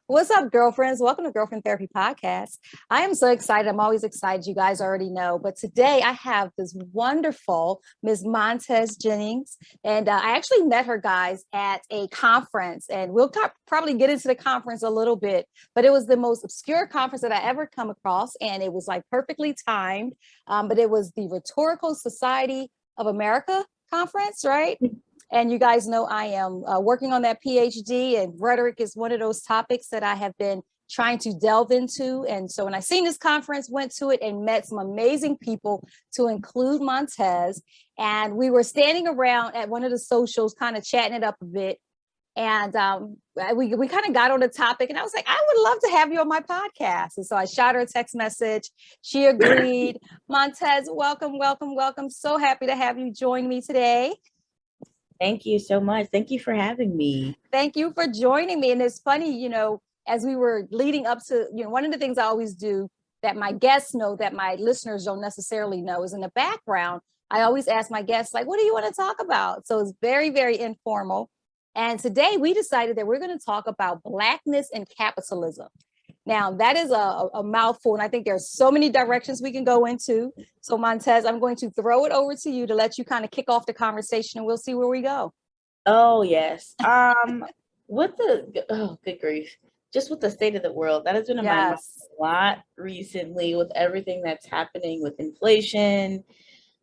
What's up, girlfriends? Welcome to Girlfriend Therapy Podcast. I am so excited. I'm always excited. You guys already know. But today I have this wonderful Ms. Monteze Jennings. And I actually met her, guys, at a conference. And we'll probably get into the conference a little bit. But it was the most obscure conference that I ever come across. And it was like perfectly timed. But it was the Rhetorical Society of America conference, right? And you guys know I am working on that PhD, and rhetoric is one of those topics that I have been trying to delve into. And so when I seen this conference, went to it and met some amazing people, to include Montez. And we were standing around at one of the socials, kind of chatting it up a bit. And we kind of got on the topic, and I was like, I would love to have you on my podcast. And so I shot her a text message. She agreed. Montez, welcome, welcome, welcome. So happy to have you join me today. Thank you so much. Thank you for having me. Thank you for joining me. And it's funny, as we were leading up to, one of the things I always do that my guests know that my listeners don't necessarily know is in the background, I always ask my guests, like, what do you want to talk about? So it's very, very informal. And today we decided that we're going to talk about Blackness and Capitalism. Now, that is a mouthful, and I think there's so many directions we can go into. So, Montez, I'm going to throw it over to you to let you kind of kick off the conversation, and we'll see where we go. Oh, yes. Good grief. Just with the state of the world, that has been in my mind a lot recently, with everything that's happening with inflation,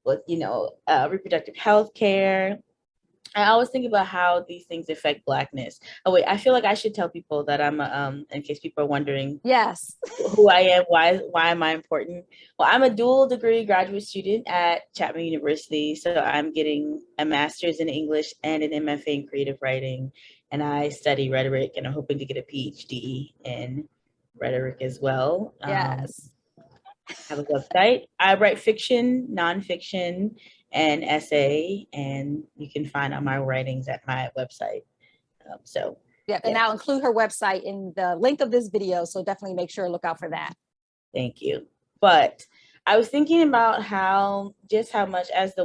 with, reproductive health care. I always think about how these things affect Blackness. Oh, wait, I feel like I should tell people that I'm, in case people are wondering yes, who I am, why am I important? Well, I'm a dual degree graduate student at Chapman University. So I'm getting a master's in English and an MFA in creative writing. And I study rhetoric, and I'm hoping to get a PhD in rhetoric as well. Yes. I have a website. I write fiction, nonfiction, and essay, and you can find all my writings at my website. And I'll include her website in the link of this video, so definitely make sure to look out for that. Thank you. But I was thinking about how much as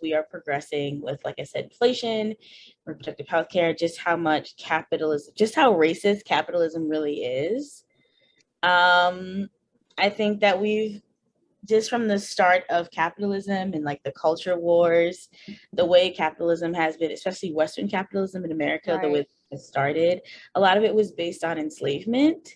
we are progressing with, like I said, inflation, reproductive health care, just how much capitalism, just how racist capitalism really is. I think that we've just from the start of capitalism and like the culture wars, the way capitalism has been, especially Western capitalism in America, right. The way it started, a lot of it was based on enslavement.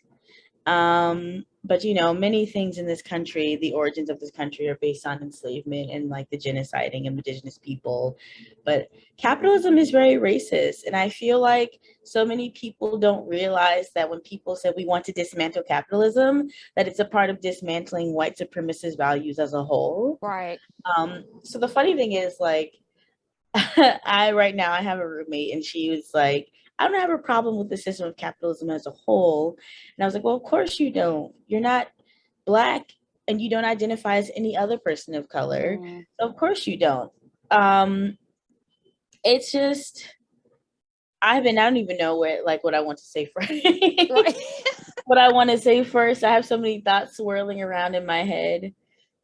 But many things in this country, the origins of this country are based on enslavement and like the genociding of indigenous people. But capitalism is very racist. And I feel like so many people don't realize that when people say we want to dismantle capitalism, that it's a part of dismantling white supremacist values as a whole. Right. So the funny thing is, like, right now I have a roommate, and she was like, I don't have a problem with the system of capitalism as a whole. And I was like, well, of course you don't. You're not Black, and you don't identify as any other person of color. Mm. So of course you don't. It's just, I don't even know what I want to say first. Right. What I want to say first, I have so many thoughts swirling around in my head.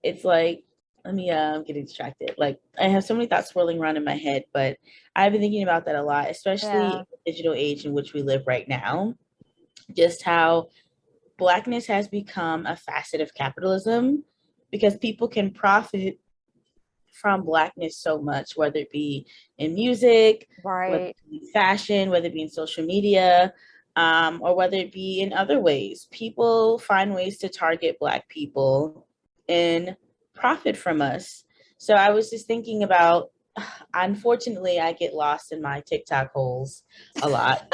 It's like, I'm getting distracted. Like, I have so many thoughts swirling around in my head, but I've been thinking about that a lot, especially in the digital age in which we live right now. Just how Blackness has become a facet of capitalism, because people can profit from Blackness so much, whether it be in music, right, whether it be fashion, whether it be in social media, or whether it be in other ways. People find ways to target Black people and profit from us. So I was just thinking about, unfortunately, I get lost in my TikTok holes a lot.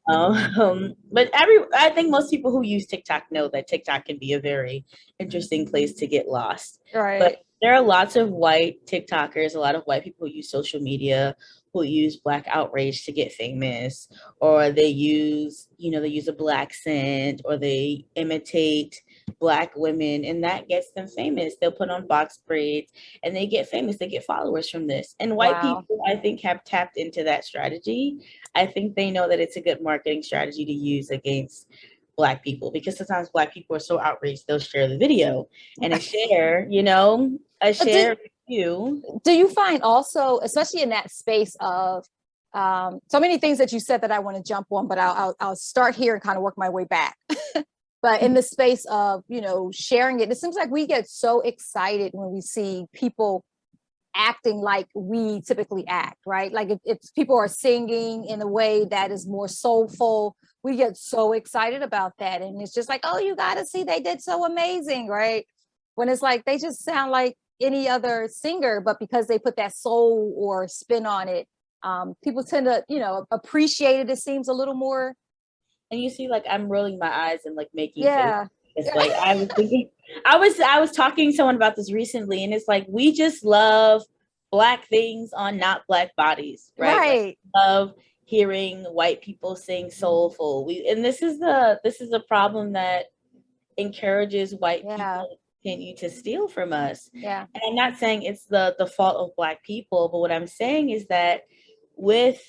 But I think most people who use TikTok know that TikTok can be a very interesting place to get lost. Right. But there are lots of white TikTokers, a lot of white people who use social media, who use Black outrage to get famous, or they use a Black scent, or they imitate Black women, and that gets them famous. They'll put on box braids and they get famous. They get followers from this. And white people, I think, have tapped into that strategy. I think they know that it's a good marketing strategy to use against Black people, because sometimes Black people are so outraged, they'll share the video, and a share do you find also, especially in that space of So many things that you said that I want to jump on, but I'll start here and kind of work my way back. But in the space of, sharing it seems like we get so excited when we see people acting like we typically act, right? Like if people are singing in a way that is more soulful, we get so excited about that. And it's just like, oh, you got to see, they did so amazing, right? When it's like, they just sound like any other singer, but because they put that soul or spin on it, people tend to, appreciate it. It seems a little more. And you see, like, I'm rolling my eyes and like making Yeah. faces. It's like I was thinking, I was talking to someone about this recently, and it's like we just love Black things on not Black bodies, right? Right. Like, love hearing white people sing soulful. And this is a problem that encourages white people to continue to steal from us. Yeah. And I'm not saying it's the fault of Black people, but what I'm saying is that with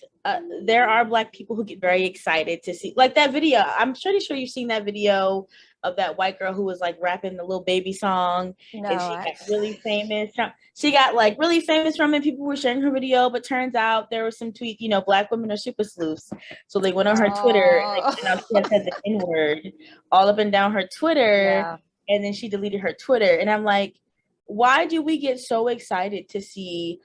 there are Black people who get very excited to see, like, that video. I'm pretty sure you've seen that video of that white girl who was like rapping the Little Baby song. No, And she got really famous. She got like really famous from it. People were sharing her video, but turns out there was some tweet, Black women are super sleuths. So they went on her Twitter and she had said the N-word all up and down her Twitter. And then she deleted her Twitter. And I'm like, why do we get so excited to see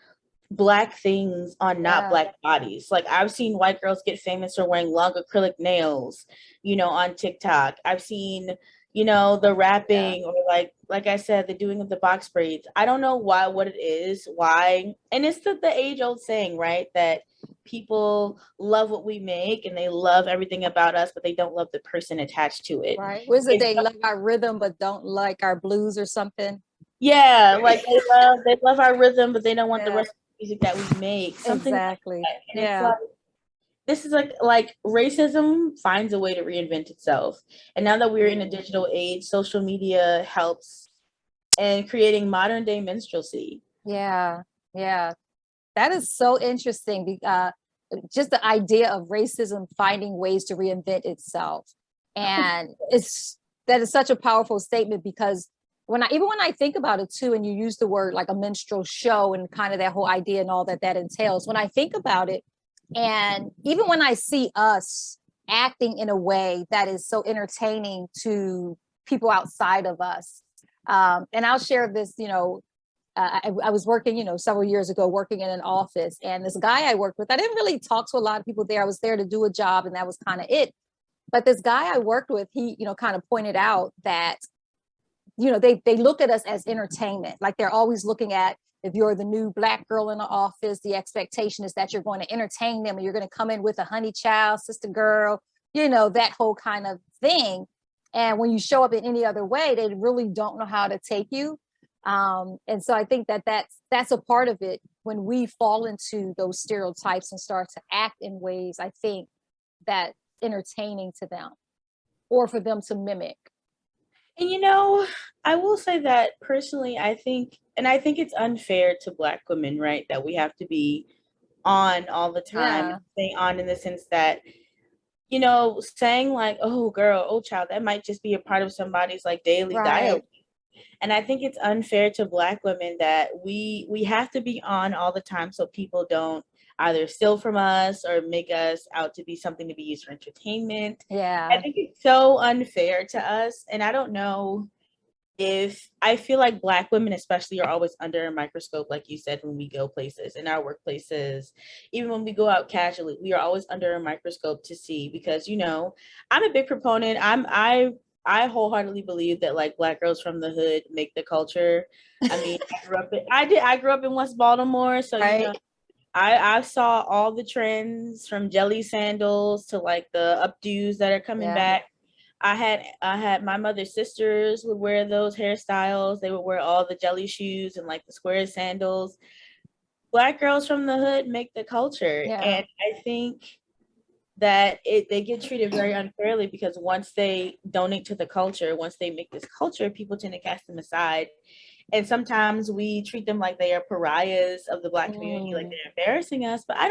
Black things on not Black bodies? Like, I've seen white girls get famous for wearing long acrylic nails, on TikTok. I've seen, the rapping or like I said, the doing of the box braids. I don't know what it is, why. And it's the age old saying, right? That people love what we make and they love everything about us, but they don't love the person attached to it. Right. Was it they love our rhythm, but don't like our blues or something? Yeah. Like they love our rhythm, but they don't want the rest music that we make. Something exactly. like that. And it's like, this is like racism finds a way to reinvent itself. And now that we're in a digital age, social media helps in creating modern day minstrelsy. Yeah. That is so interesting. Just the idea of racism finding ways to reinvent itself. And that is such a powerful statement, because when I think about it too, and you use the word like a minstrel show and kind of that whole idea and all that entails, when I think about it, and even when I see us acting in a way that is so entertaining to people outside of us, and I'll share this, I was working, several years ago, working in an office, and this guy I worked with, I didn't really talk to a lot of people there. I was there to do a job, and that was kind of it. But this guy I worked with, he, kind of pointed out that, they look at us as entertainment. Like, they're always looking at, if you're the new Black girl in the office, the expectation is that you're going to entertain them and you're going to come in with a honey child, sister girl, that whole kind of thing. And when you show up in any other way, they really don't know how to take you. And so I think that's a part of it. When we fall into those stereotypes and start to act in ways, I think that entertaining to them or for them to mimic. And I will say that personally, I think it's unfair to Black women, right? That we have to be on all the time, stay on in the sense that, saying like, oh girl, oh child, that might just be a part of somebody's like daily dialogue. And I think it's unfair to Black women that we have to be on all the time so people don't either steal from us or make us out to be something to be used for entertainment. Yeah. I think it's so unfair to us. And I don't know if I feel like Black women especially are always under a microscope, like you said, when we go places, in our workplaces, even when we go out casually, we are always under a microscope to see, because, I'm a big proponent. I wholeheartedly believe that like Black girls from the hood make the culture. I mean, I grew up in West Baltimore, so I saw all the trends from jelly sandals to like the updos that are coming back. I had my mother's sisters would wear those hairstyles. They would wear all the jelly shoes and like the square sandals. Black girls from the hood make the culture. And I think that they get treated very unfairly, because once they donate to the culture, once they make this culture, people tend to cast them aside. And sometimes we treat them like they are pariahs of the Black community, like they're embarrassing us. But I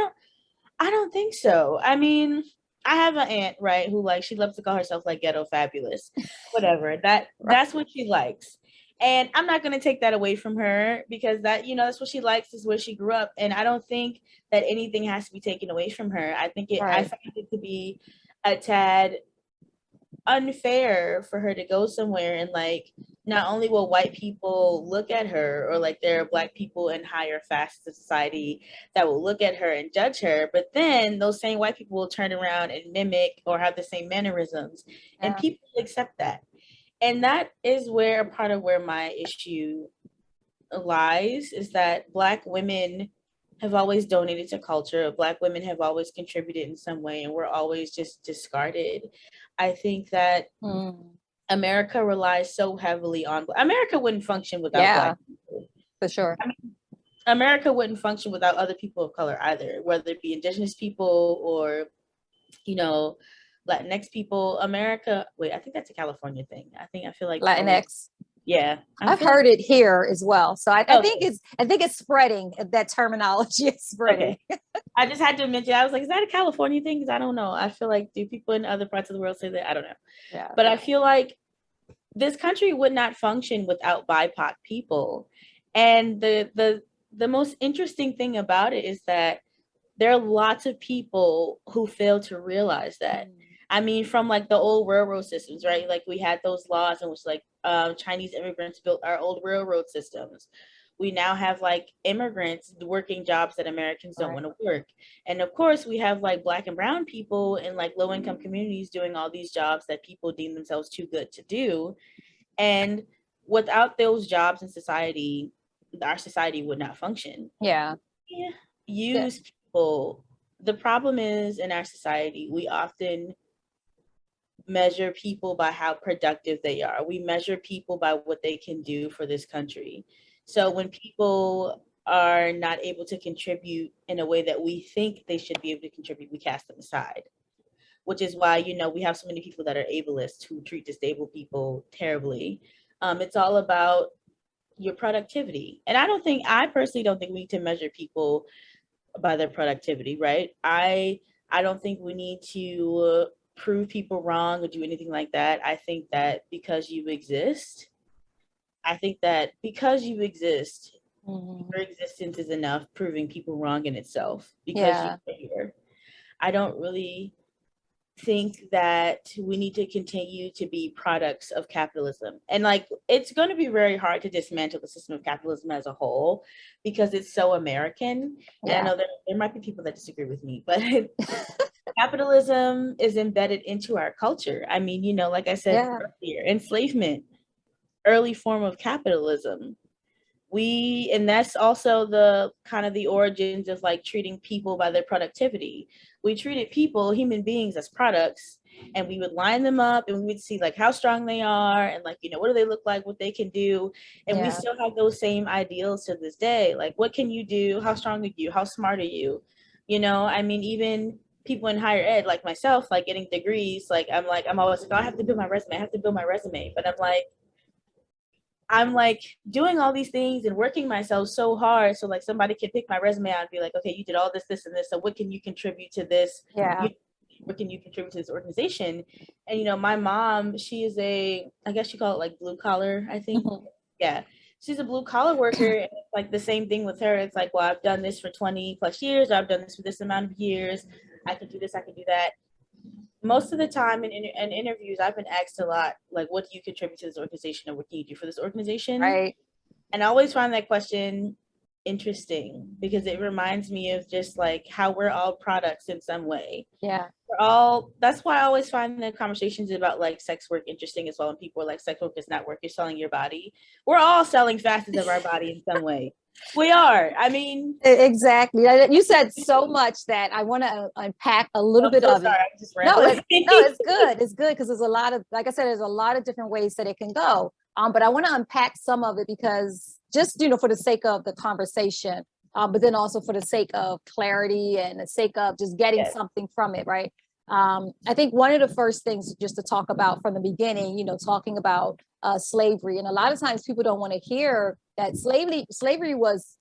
don't think so. I mean, I have an aunt, right, who like, she loves to call herself like ghetto fabulous, whatever. That's what she likes. And I'm not going to take that away from her, because that, that's what she likes, is where she grew up. And I don't think that anything has to be taken away from her. I find it to be a tad unfair for her to go somewhere and like, not only will white people look at her, or like there are Black people in higher facets of society that will look at her and judge her, but then those same white people will turn around and mimic or have the same mannerisms, and people accept that. And that is where a part of where my issue lies, is that Black women have always donated to culture. Black women have always contributed in some way, and we're always just discarded. I think that America relies so heavily on, America wouldn't function without Black people. For sure. I mean, America wouldn't function without other people of color either, whether it be Indigenous people or, Latinx people. America, wait, I think that's a California thing. I feel like Latinx. Yeah, I've heard it here as well. So I think it's spreading. That terminology is spreading. Okay. I just had to mention, I was like, is that a California thing? Because I don't know. I feel like, do people in other parts of the world say that? I don't know. Yeah. But I feel like this country would not function without BIPOC people. And the most interesting thing about it is that there are lots of people who fail to realize that. I mean, from like the old railroad systems, right? Like we had those laws in which like Chinese immigrants built our old railroad systems. We now have like immigrants working jobs that Americans don't want to work. And of course, we have like Black and brown people in like low income communities doing all these jobs that people deem themselves too good to do. And without those jobs in society, our society would not function. Yeah. Use people. The problem is, in our society, we often measure people by how productive they are. We measure people by what they can do for this country. So when people are not able to contribute in a way that we think they should be able to contribute, we cast them aside, which is why, we have so many people that are ableist who treat disabled people terribly. It's all about your productivity. And I personally don't think we need to measure people by their productivity, right? I don't think we need to prove people wrong or do anything like that. I think that because you exist, your existence is enough proving people wrong in itself, because you're here. I don't really think that we need to continue to be products of capitalism. And like, it's going to be very hard to dismantle the system of capitalism as a whole, because it's so American. And I know there might be people that disagree with me, but capitalism is embedded into our culture. I mean, like I said earlier, enslavement, early form of capitalism. And that's also the kind of the origins of like treating people by their productivity. We treated people, human beings, as products, and we would line them up and we would see like how strong they are and like, what do they look like, what they can do. And we still have those same ideals to this day. Like, what can you do? How strong are you? How smart are you? I mean, even people in higher ed, like myself, like getting degrees, I'm always like, oh, I have to build my resume. But I'm like doing all these things and working myself so hard so like somebody can pick my resume out and be like, okay, you did all this, this, and this. So what can you contribute to this? What can you contribute to this organization? And my mom, she is I guess you call it like blue collar, I think. Yeah. She's a blue collar worker. And it's like the same thing with her. It's like, well, I've done this for 20 plus years. I've done this for this amount of years. I can do this, I can do that. Most of the time in interviews, I've been asked a lot, like, what do you contribute to this organization, or what can you do for this organization? Right. And I always find that question interesting, because it reminds me of just like how we're all products in some way. Yeah. That's why I always find the conversations about like sex work interesting as well. And people are like, sex work is not work, you're selling your body. We're all selling facets of our body in some way. We are. I mean, exactly. You said so much that I want to unpack a little bit of it. No, it's good. It's good because there's a lot of, like I said, there's a lot of different ways that it can go. But I want to unpack some of it because just, for the sake of the conversation, but then also for the sake of clarity and the sake of just getting something from it, right? I think one of the first things just to talk about from the beginning, talking about slavery. And a lot of times people don't want to hear that slavery was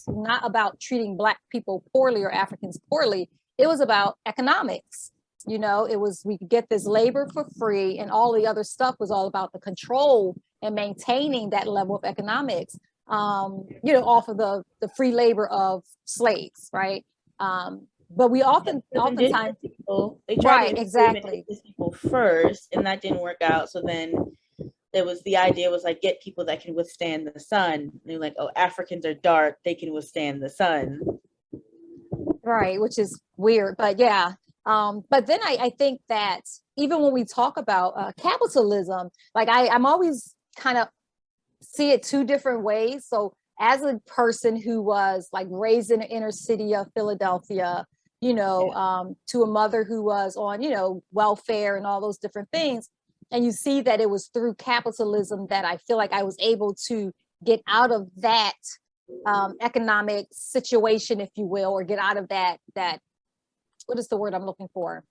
not about treating Black people poorly or Africans poorly. It was about economics. You know, it was, we could get this labor for free, and all the other stuff was all about the control and maintaining that level of economics, you know, off of the free labor of slaves, right? But we oftentimes, people, they tried right, to exactly. enslave people first, and that didn't work out. So then there was the idea was like, get people that can withstand the sun. And they're like, oh, Africans are dark, they can withstand the sun. Right, which is weird, but yeah. But then I think that even when we talk about capitalism, like I'm always kind of see it two different ways. So as a person who was like raised in the inner city of Philadelphia, you know, to a mother who was on, you know, welfare and all those different things, and you see that it was through capitalism that I feel like I was able to get out of that economic situation, if you will, or get out of that what is the word I'm looking for?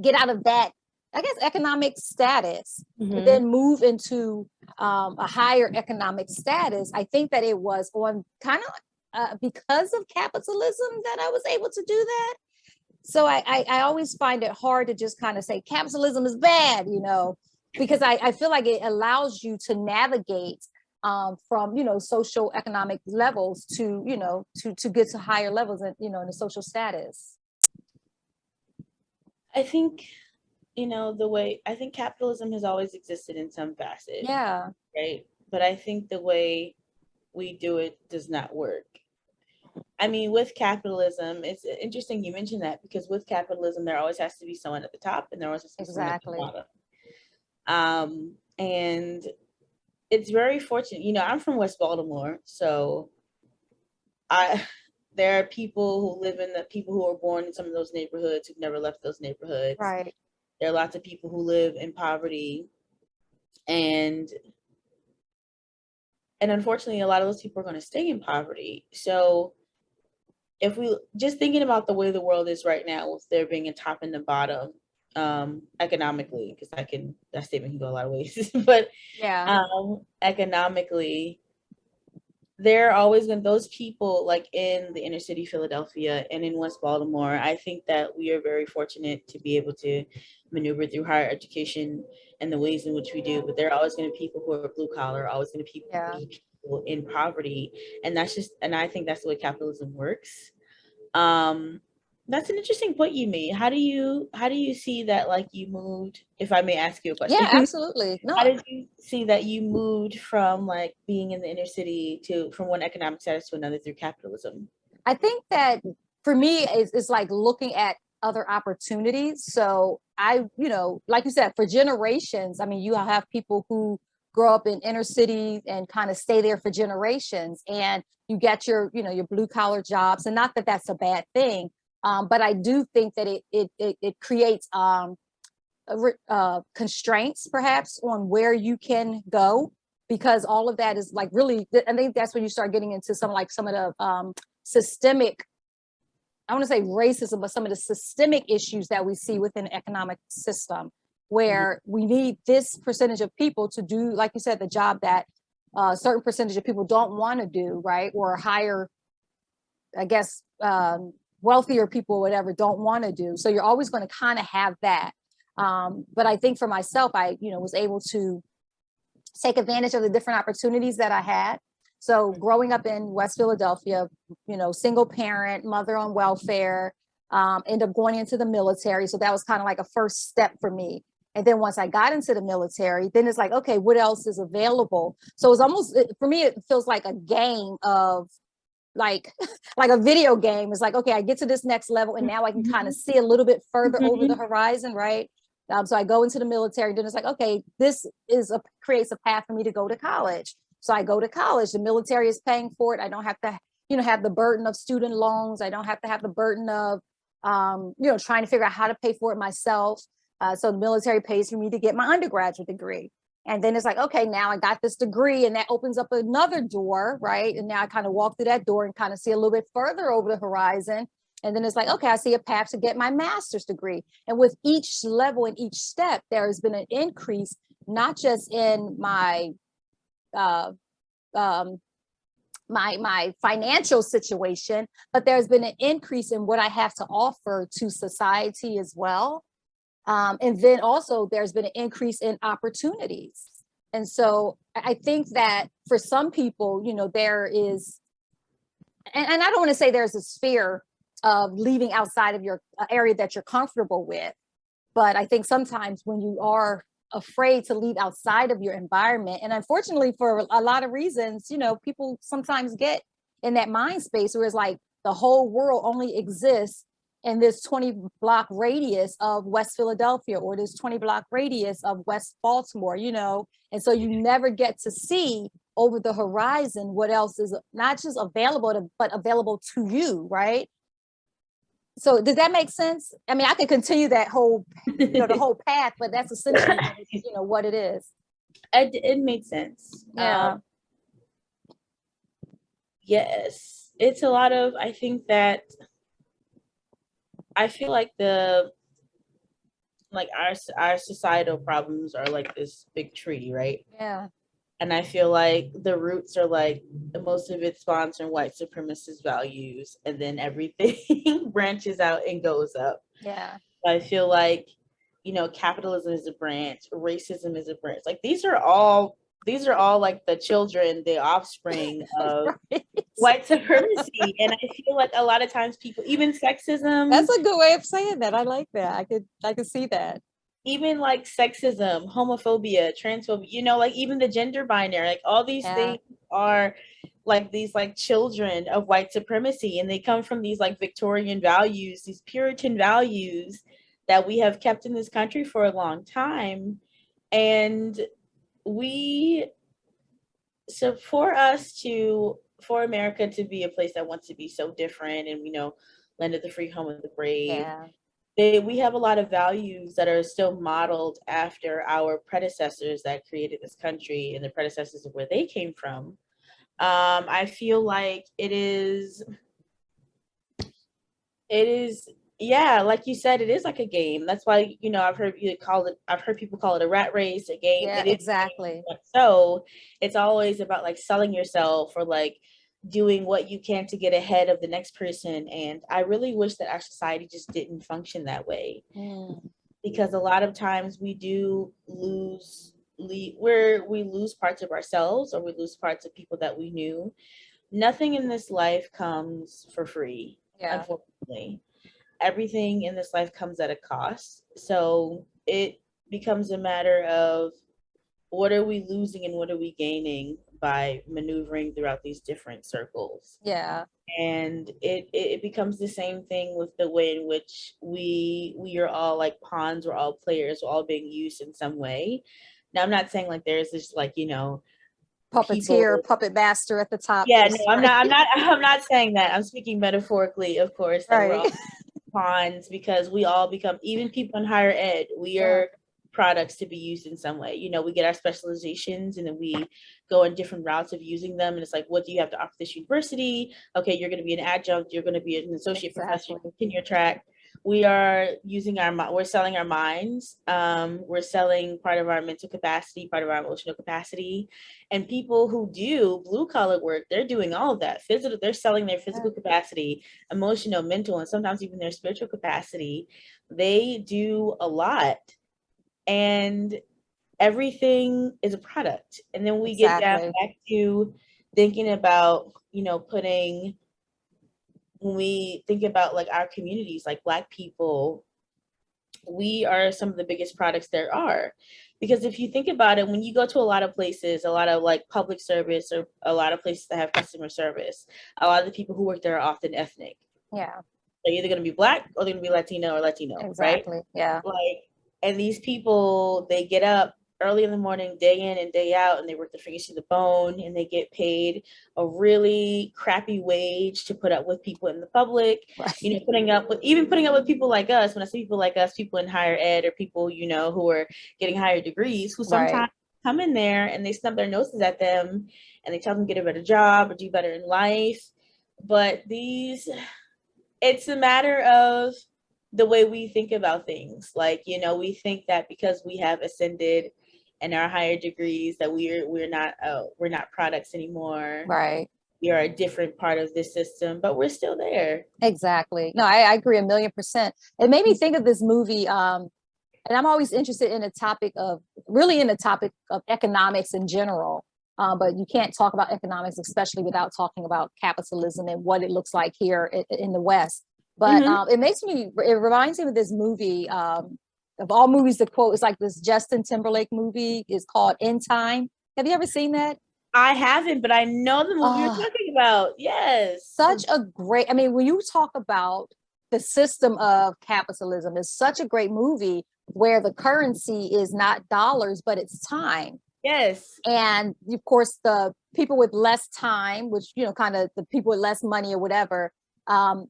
Get out of that, I guess, economic status, and then move into a higher economic status. I think that it was on kind of because of capitalism that I was able to do that. So I always find it hard to just kind of say capitalism is bad, you know, because I feel like it allows you to navigate from, you know, social economic levels to, you know, to get to higher levels, and, you know, in the social status. I think, you know, I think capitalism has always existed in some facet. Yeah. Right. But I think the way we do it does not work. I mean, with capitalism, it's interesting you mentioned that, because with capitalism, there always has to be someone at the top and there always has to be someone at the bottom. And it's very fortunate, you know, I'm from West Baltimore, so there are people who live in people who are born in some of those neighborhoods who've never left those neighborhoods. Right. There are lots of people who live in poverty, and unfortunately, a lot of those people are going to stay in poverty. So if we just thinking about the way the world is right now, with there being a top and the bottom, economically, because that statement can go a lot of ways, but economically, there are always going to those people, like in the inner city Philadelphia and in West Baltimore. I think that we are very fortunate to be able to maneuver through higher education and the ways in which we do, but there are always going to be people who are blue collar, always going to be people in poverty, and I think that's the way capitalism works. That's an interesting point you made. How do you see that, like, you moved, if I may ask you a question? Yeah, absolutely. No. How did you see that you moved from like being in the inner city from one economic status to another through capitalism? I think that for me, it's like looking at other opportunities. So you know, like you said, for generations, I mean, you have people who grow up in inner cities and kind of stay there for generations, and you get your, you know, your blue collar jobs, and not that that's a bad thing. But I do think that it creates constraints perhaps on where you can go, because all of that is like really, I think that's when you start getting into some of the systemic, I want to say racism, but some of the systemic issues that we see within the economic system, where we need this percentage of people to do, like you said, the job that a certain percentage of people don't want to do, right? Or higher, I guess, wealthier people, whatever, don't want to do. So you're always going to kind of have that. But I think for myself, I, you know, was able to take advantage of the different opportunities that I had. So growing up in West Philadelphia, you know, single parent, mother on welfare, ended up going into the military. So that was kind of like a first step for me. And then once I got into the military, then it's like, okay, what else is available? So it's almost, for me, it feels like a game of like a video game. It's like, okay, I get to this next level, and now I can kind of see a little bit further over the horizon, right? So I go into the military, then it's like, okay, this creates a path for me to go to college. So I go to college, the military is paying for it. I don't have to, you know, have the burden of student loans. I don't have to have the burden of, you know, trying to figure out how to pay for it myself. So the military pays for me to get my undergraduate degree. And then it's like, okay, now I got this degree, and that opens up another door, right? And now I kind of walk through that door and kind of see a little bit further over the horizon. And then it's like, okay, I see a path to get my master's degree. And with each level and each step, there has been an increase, not just in my my financial situation, but there's been an increase in what I have to offer to society as well. And then also there's been an increase in opportunities. And so I think that for some people, you know, there is, and I don't want to say there's this fear of leaving outside of your area that you're comfortable with, but I think sometimes when you are afraid to leave outside of your environment, and unfortunately for a lot of reasons, you know, people sometimes get in that mind space where it's like the whole world only exists in this 20 block radius of West Philadelphia, or this 20 block radius of West Baltimore, you know, and so you never get to see over the horizon what else is not just available to, but available to you, right? So does that make sense? I mean, I could continue that whole, you know, the whole path, but that's essentially, you know, what it is. It made sense. Yeah. Yes, it's a lot of, I think that, I feel like our societal problems are like this big tree, right? Yeah. And I feel like the roots are like, most of it spawns from white supremacist values, and then everything branches out and goes up. Yeah. I feel like, you know, capitalism is a branch, racism is a branch. Like these are all like the children, the offspring of Right. white supremacy. And I feel like a lot of times people, even sexism. That's a good way of saying that. I like that. I could see that. Even like sexism, homophobia, transphobia, you know, like even the gender binary, like all these things are like these like children of white supremacy, and they come from these like Victorian values, these Puritan values that we have kept in this country for a long time. And so for America to be a place that wants to be so different, and, you know, land of the free, home of the brave, we have a lot of values that are still modeled after our predecessors that created this country and the predecessors of where they came from. I feel like it is, yeah, like you said, it is like a game. That's why, you know, I've heard people call it a rat race, a game. Yeah, It is exactly. so it's always about like selling yourself, or like doing what you can to get ahead of the next person. And I really wish that our society just didn't function that way. Because a lot of times we do lose parts of ourselves, or we lose parts of people that we knew. Nothing in this life comes for free, unfortunately. Everything in this life comes at a cost. So it becomes a matter of, what are we losing and what are we gaining by maneuvering throughout these different circles? Yeah. And it becomes the same thing with the way in which we are all like pawns, we're all players, we're all being used in some way. Now, I'm not saying like there's this like, you know, puppeteer, puppet master at the top. Yeah, no, I'm not saying that. I'm speaking metaphorically, of course, that we're all pawns, because we all become, even people in higher ed, we are products to be used in some way. You know, we get our specializations and then we go in different routes of using them. And it's like, what do you have to offer this university? Okay, you're going to be an adjunct, you're going to be an associate professor, tenure track. We are we're selling our minds. We're selling part of our mental capacity, part of our emotional capacity. And people who do blue collar work, they're doing all of that. They're selling their physical capacity, emotional, mental, and sometimes even their spiritual capacity. They do a lot. And everything is a product. And then we get down back to thinking about, you know, when we think about like our communities, like Black people, we are some of the biggest products there are. Because if you think about it, when you go to a lot of places, a lot of like public service, or a lot of places that have customer service, a lot of the people who work there are often ethnic. Yeah. They're either going to be Black or they're going to be Latino or Latino, right? Yeah. Like, and these people, they get up early in the morning, day in and day out, and they work their fingers to the bone, and they get paid a really crappy wage to put up with people in the public, you know, putting up with people like us. When I say people like us, people in higher ed, or people, you know, who are getting higher degrees, who sometimes come in there and they snub their noses at them and they tell them get a better job or do better in life. But it's a matter of the way we think about things. Like, you know, we think that because we have ascended in our higher degrees that we're not products anymore. Right. we are a different part of this system, but we're still there. Exactly. No, I agree 1,000,000%. It made me think of this movie. And I'm always interested in the topic of economics in general. But you can't talk about economics, especially without talking about capitalism and what it looks like here in the West. But it reminds me of this movie, of all movies to quote, it's like this Justin Timberlake movie is called In Time. Have you ever seen that? I haven't, but I know the movie you're talking about. Yes. Such a great, I mean, when you talk about the system of capitalism, it's such a great movie where the currency is not dollars, but it's time. Yes. And of course, the people with less time, which, you know, kind of the people with less money or whatever,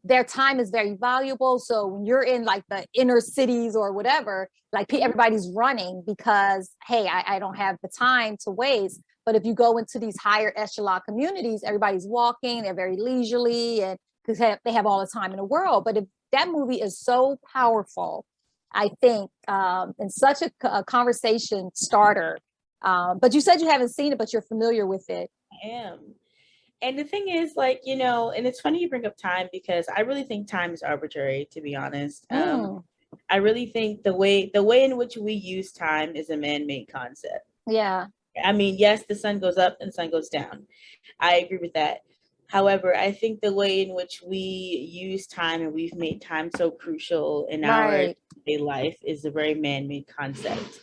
their time is very valuable. So when you're in like the inner cities or whatever, like everybody's running because, hey, I don't have the time to waste. But if you go into these higher echelon communities, everybody's walking, they're very leisurely, and because they have all the time in the world. But if that movie is so powerful, I think, and such a conversation starter. But you said you haven't seen it, but you're familiar with it. I am. And the thing is, like, you know, and it's funny you bring up time because I really think time is arbitrary, to be honest. I really think the way in which we use time is a man-made concept. Yeah. I mean, yes, the sun goes up and the sun goes down. I agree with that. However, I think the way in which we use time and we've made time so crucial in our day life is a very man-made concept.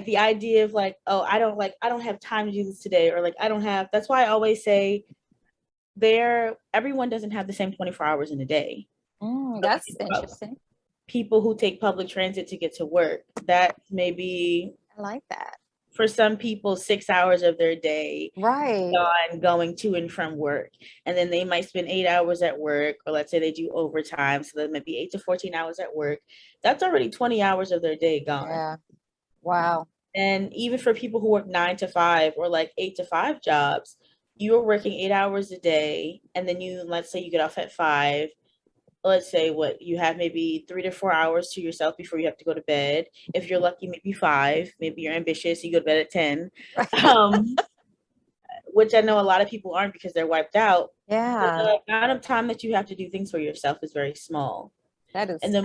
The idea of like, oh, I don't have time to do this today, or like that's why I always say everyone doesn't have the same 24 hours in a day. That's interesting. People who take public transit to get to work, that may be, I like that, for some people, 6 hours of their day going to and from work, and then they might spend 8 hours at work, or let's say they do overtime, so that might be 8 to 14 hours at work. That's already 20 hours of their day gone. Yeah. Wow. And even for people who work 9 to 5 or like 8 to 5 jobs, you're working 8 hours a day, and then let's say you get off at 5. Let's say you have maybe 3 to 4 hours to yourself before you have to go to bed. If you're lucky, maybe 5. Maybe you're ambitious, you go to bed at 10. Which I know a lot of people aren't because they're wiped out. Yeah. But the amount of time that you have to do things for yourself is very small. That is. And the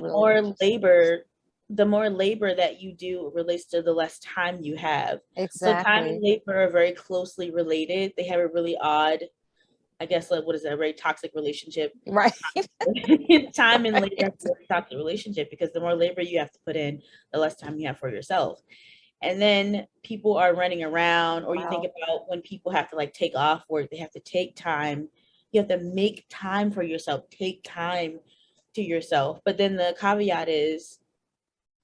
more labor that you do relates to the less time you have. Exactly. So time and labor are very closely related. They have a really odd, I guess, like, what is that, a very toxic relationship? Right. Time and labor have a very toxic relationship because the more labor you have to put in, the less time you have for yourself. And then people are running around, or you think about when people have to like take off work, they have to take time. You have to make time for yourself, take time to yourself. But then the caveat is,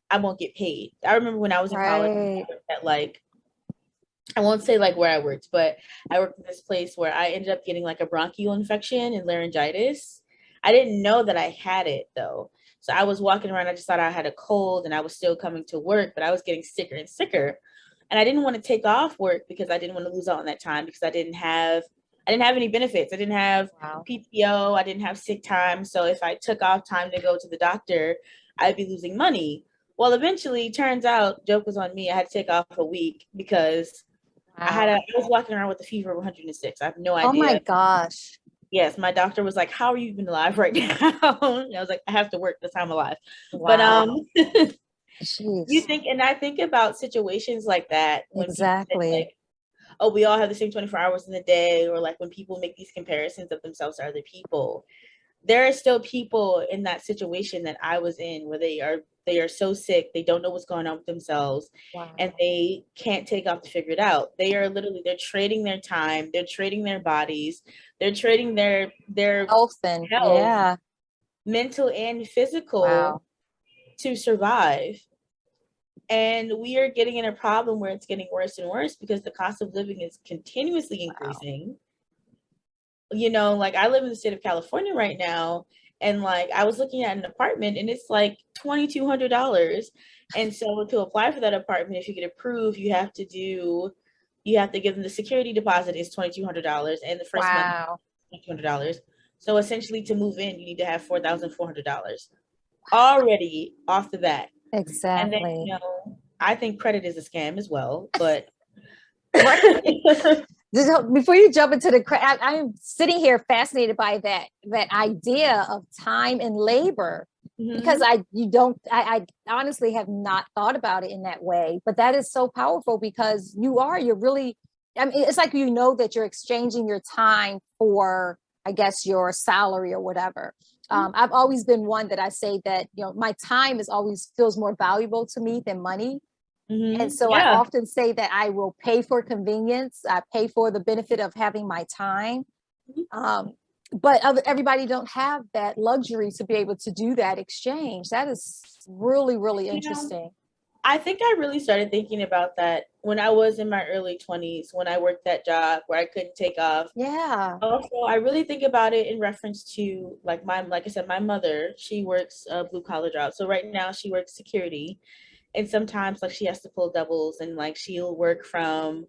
I won't get paid. I remember when I was in college, at like, I won't say like where I worked, but I worked in this place where I ended up getting like a bronchial infection and laryngitis. I didn't know that I had it though. So I was walking around, I just thought I had a cold and I was still coming to work, but I was getting sicker and sicker. And I didn't want to take off work because I didn't want to lose out on that time because I didn't have any benefits. I didn't have PTO, I didn't have sick time. So if I took off time to go to the doctor, I'd be losing money. Well, eventually, turns out, joke was on me. I had to take off a week because I was walking around with a fever of 106. I have no idea. Oh my gosh. Yes, my doctor was like, "How are you even alive right now?" And I was like, "I have to work this time alive." Wow. But I think about situations like that when people say, like, oh, we all have the same 24 hours in the day, or like when people make these comparisons of themselves to other people. There are still people in that situation that I was in where they are so sick, they don't know what's going on with themselves, and they can't take off to figure it out. They're trading their time, they're trading their bodies, they're trading their health, mental and physical, to survive. And we are getting in a problem where it's getting worse and worse because the cost of living is continuously increasing. You know, like I live in the state of California right now, and like I was looking at an apartment and it's like $2,200. And so to apply for that apartment, if you get approved, you have to give them the security deposit is $2,200, and the first month $2,200. So essentially to move in, you need to have $4,400 already off the bat. Exactly. And then, I think credit is a scam as well, but Right. Before you jump into the, I'm sitting here fascinated by that idea of time and labor, because I honestly have not thought about it in that way, but that is so powerful because you're really, I mean, it's like, that you're exchanging your time for, I guess, your salary or whatever. I've always been one that I say that, my time is always feels more valuable to me than money. And so I often say that I will pay for convenience. I pay for the benefit of having my time. But everybody don't have that luxury to be able to do that exchange. That is really, really interesting. I think I really started thinking about that when I was in my early 20s, when I worked that job where I couldn't take off. Yeah. Also, I really think about it in reference to like I said, my mother, she works a blue collar job. So right now she works security. And sometimes like she has to pull doubles, and like she'll work from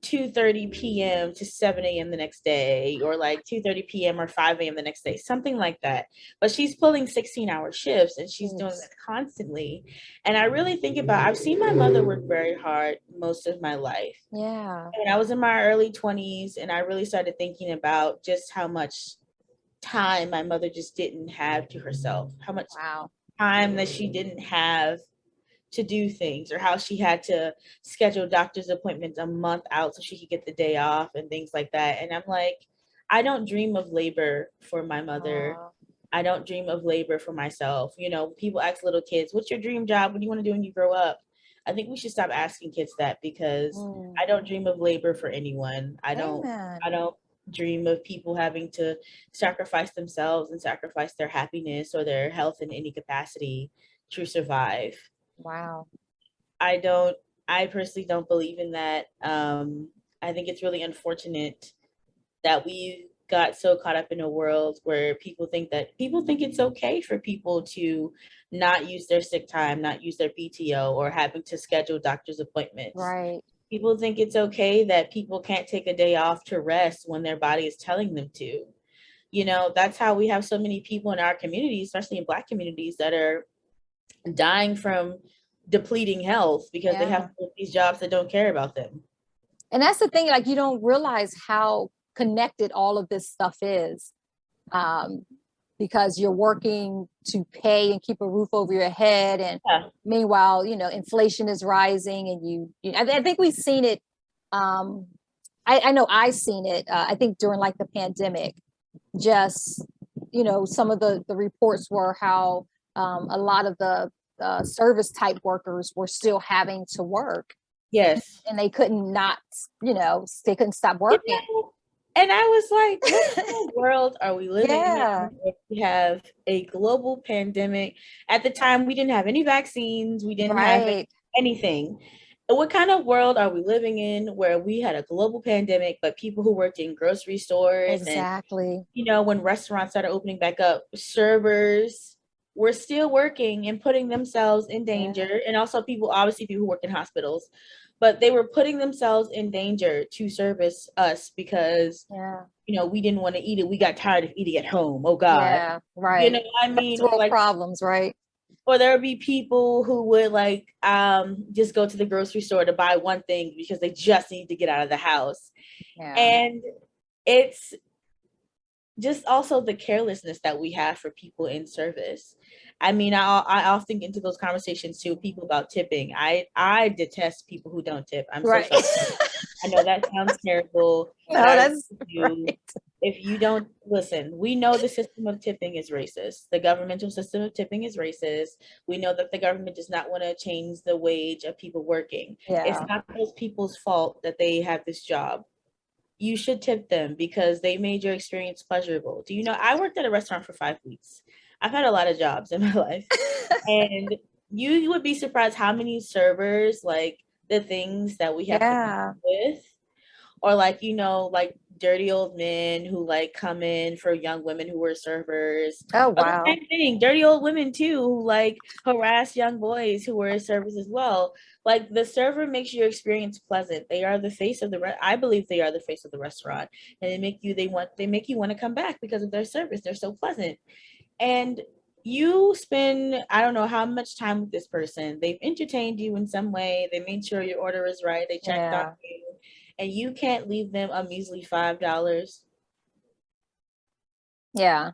2:30 p.m. to 7 a.m. the next day, or like 2:30 p.m. or 5 a.m. the next day, something like that. But she's pulling 16-hour shifts, and she's doing that constantly. And I really think I've seen my mother work very hard most of my life. Yeah. And I was in my early 20s, and I really started thinking about just how much time my mother just didn't have to herself, how much time that she didn't have to do things, or how she had to schedule doctor's appointments a month out so she could get the day off and things like that. And I'm like, I don't dream of labor for my mother. I don't dream of labor for myself. People ask little kids, what's your dream job? What do you want to do when you grow up? I think we should stop asking kids that, because I don't dream of labor for anyone. I don't dream of people having to sacrifice themselves and sacrifice their happiness or their health in any capacity to survive. Wow. I personally don't believe in that. I think it's really unfortunate that we got so caught up in a world where people think it's okay for people to not use their sick time, not use their PTO, or having to schedule doctor's appointments. Right. People think it's okay that people can't take a day off to rest when their body is telling them to. That's how we have so many people in our communities, especially in Black communities, that are dying from depleting health because they have these jobs that don't care about them. And that's the thing, like, you don't realize how connected all of this stuff is, because you're working to pay and keep a roof over your head, and meanwhile, inflation is rising, and I think we've seen it. I know I've seen it. I think during like the pandemic, just some of the reports were how a lot of the service type workers were still having to work. Yes. And they couldn't they couldn't stop working. And I was like, what kind of world are we living in? We have a global pandemic. At the time, we didn't have any vaccines. We didn't have anything. What kind of world are we living in where we had a global pandemic, but people who worked in grocery stores and, when restaurants started opening back up, servers were still working and putting themselves in danger. And also people who work in hospitals, but they were putting themselves in danger to service us because, we didn't want to eat it. We got tired of eating at home. Oh God. Yeah, right. I mean, like problems, right? Or there would be people who would just go to the grocery store to buy one thing because they just need to get out of the house. Yeah. And it's just also the carelessness that we have for people in service. I mean, I often get into those conversations too with people about tipping. I detest people who don't tip. I'm so sorry. I know that sounds terrible. No, that's right. If you don't listen, we know the system of tipping is racist. The governmental system of tipping is racist. We know that the government does not want to change the wage of people working. It's not those people's fault that they have this job. You should tip them because they made your experience pleasurable. Do you know, I worked at a restaurant for 5 weeks. I've had a lot of jobs in my life. And you would be surprised how many servers, like the things that we have to deal with, or dirty old men who come in for young women who were servers. Oh, wow. The same thing. Dirty old women too who harass young boys who were servers as well. The server makes your experience pleasant. They are the face of I believe they are the face of the restaurant, and they make you want to come back because of their service. They're so pleasant. And you spend, I don't know how much time with this person. They've entertained you in some way. They made sure your order is right. They checked on you. and you can't leave them a measly $5. Yeah.